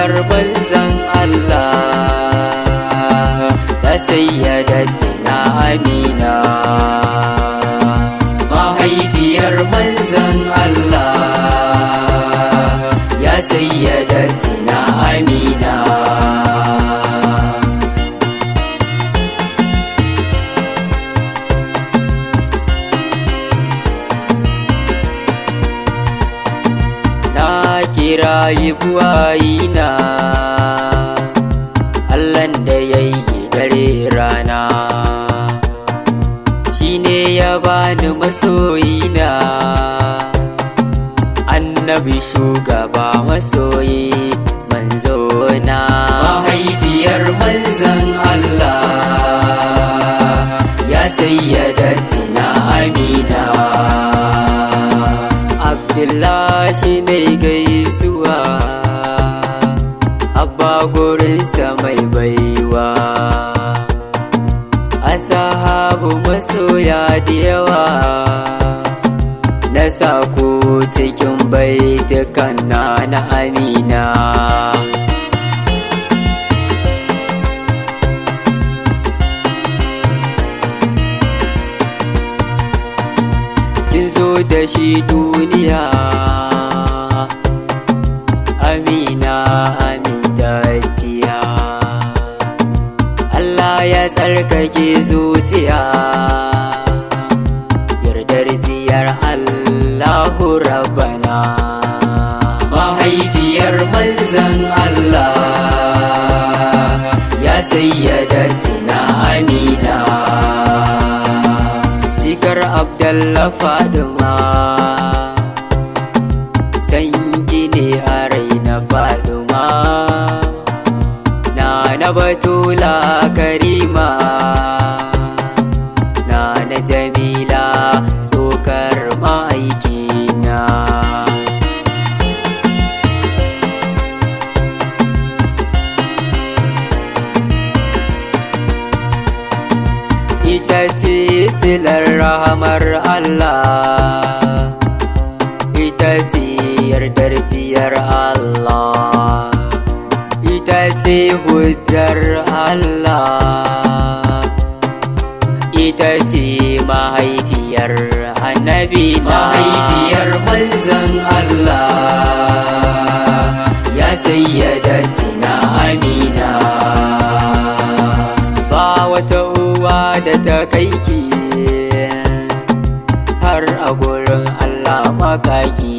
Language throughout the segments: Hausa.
mahaifiyar manzan Allah ya sayyidatina Amina. Mahaifiyar manzan Allah ya sayyidatina Amina. Kirayi buwayina Allahn da ya yi dare rana, shi ne ya bani masoyina, annabi shugaba masoyi manzona. Mahaifiyar manzan Allah ya sayyidatina Amina. Abdullah shi ne gaisuwa, abba gurinsa mai baiwa, asahabu masoya da yawa, na sako cikin baitukan na Amina. Zo da shi duniya Amina amintacciya, Allah ya tsarkake zuciya, yardar jiyar Allahu Rabbana. Mahaifiyar manzan Allah ya sayyidatina Amina. Cikar Abdallah Faduma, sanki ne a raina Faduma, na Batula Karima, na Jamila tsokar ma'aikina. Ita ce silar rahamar Allah, ita ce yardar jiyar Allah, ita ce hujjar Allah, ita ce mahaifiyar annabi. Mahaifiyar manzan Allah ya sayyidatina Amina. Ba wata uwa da ta kai ki har a gurin Allah makaki,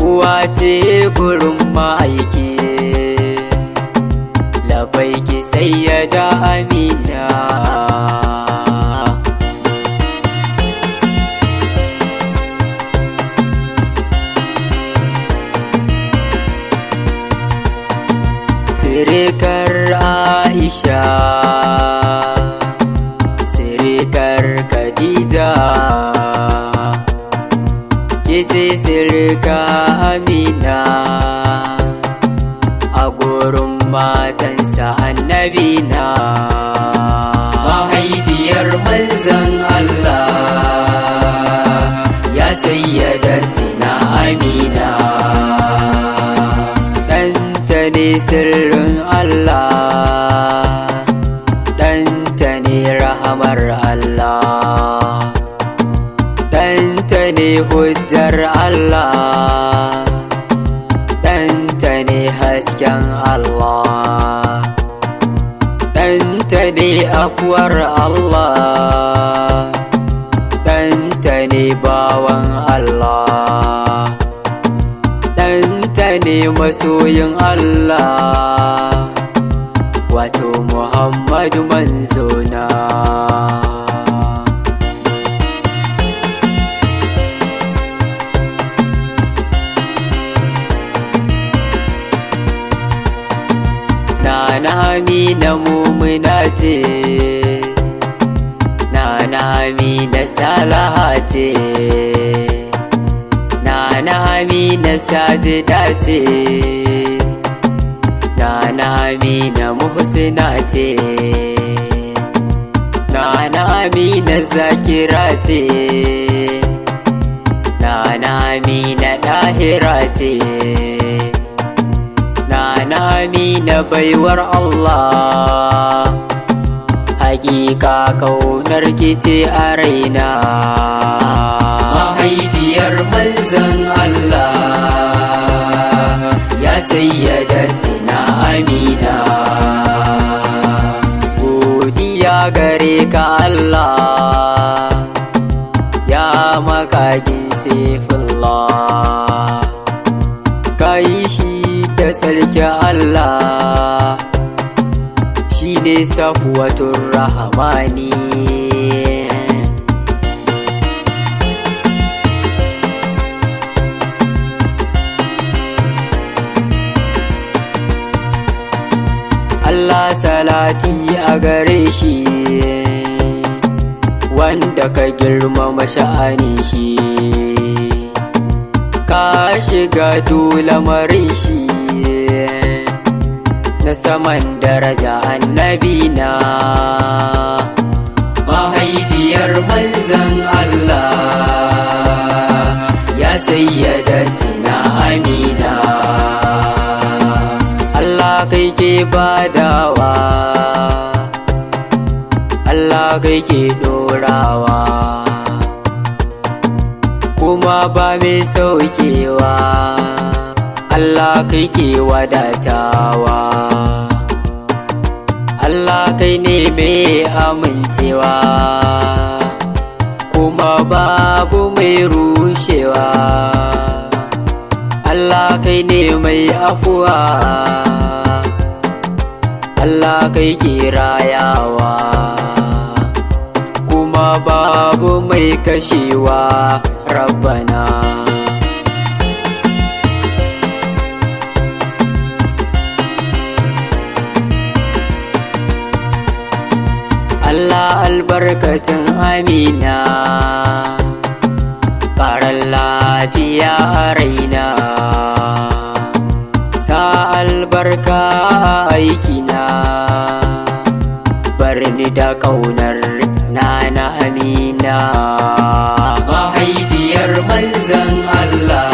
uwa ce gurin ma'aiki, labaiki sayyada Amina. Sirikar Aisha, sirikar Khadija, kice sirika Amina a gurin matansa annabina. Mahaifiyar manzan Allah ya sayyidatina Amina. Ɗanta ne sirrin Allah, ɗanta ne rahamar Allah, ɗanta ne hujjar Allah, ɗanta ne hasken Allah, ɗanta ne afuwar Allah, ɗanta ne bawan Allah, ɗanta ne masoyin Allah, wato Muhammadu manzona. Nana Amina mumina ce, Nana Amina salaha ce, Nana Amina sajida ce, Nana Amina muhsina ce, Nana Amina zakira ce, Nana Amina ɗahira ce, da baiwar Allah, hakika kaunar kice a raina. Mahaifiyar manzon Allah, ya sayyadatina Amina. Godiya gare ka Allah, ya makagin Saifullah, ka yi shi da tsarki Allah, shi ne Safwatun Rahmani. Allah salati a gare shi, wanda ka girmama sha'ani shi, ka shiga lamarin shi, na saman daraja annabina. Mahaifiyar manzon Allah, ya sayyadatina Amina. Allah kai ke badawa, Allah kai ke dorawa, kuma ba mai saukewa. Allah kai ke wadatawa, Allah kai ne mai amincewa, kuma babu mai rushewa. Allah kai ne mai afuwa, Allah kai ke rayawa, kuma babu mai kashewa. Rabbana Allah albarkacin Amina, ƙarar lafiya a raina, sa albarka a aikina, barni da ƙaunar Nana Amina. Mahaifiyar manzon Allah,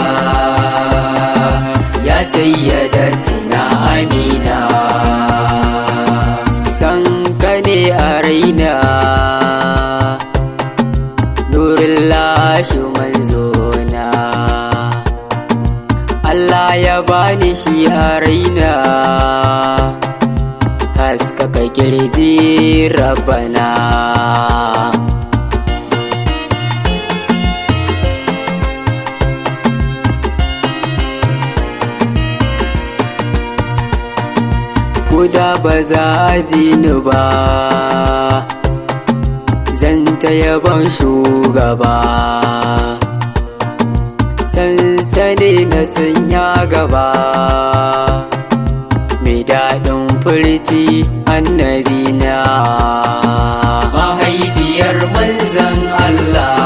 ya sayyadatina Amina. San ka ne a raina, Nurillah shi manzona, Allah ya bani shi a raina, haskaka kirji Rabbana. Kuda ba za a ji ni ba, zan ta yaban shugaba, sansani na sanya gaba, mai daɗin furci annabina. Mahaifiyar manzon Allah,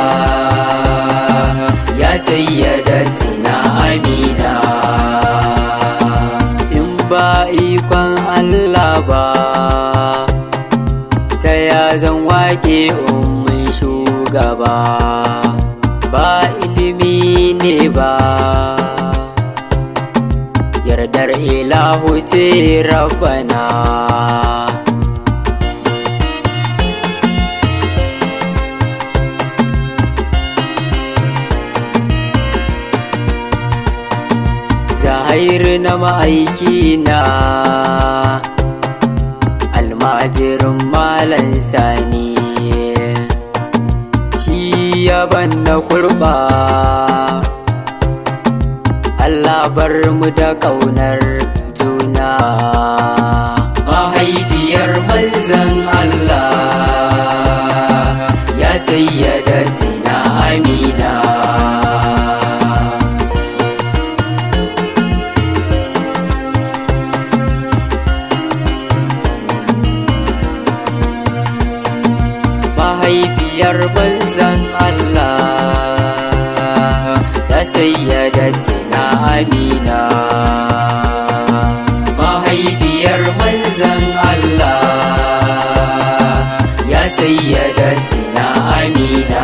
ya sayyadatina Amina. In ba ikon Allah ba, ta ya zan waƙe ummin shugaba, ba ilimi ne ba, yardar ilahu ce Rabbana. Zahir na ma'aikina, almajirin Malam Sani, shi yaban na kurba. Allah bar mu da ƙaunar juna. Mahaifiyar manzon Allah, ya sayyadatina Amina. Mahaifiyar manzon Allah, ya sayyadatina Amina. Mahaifiyar manzon Allah, ya sayyadatina Amina.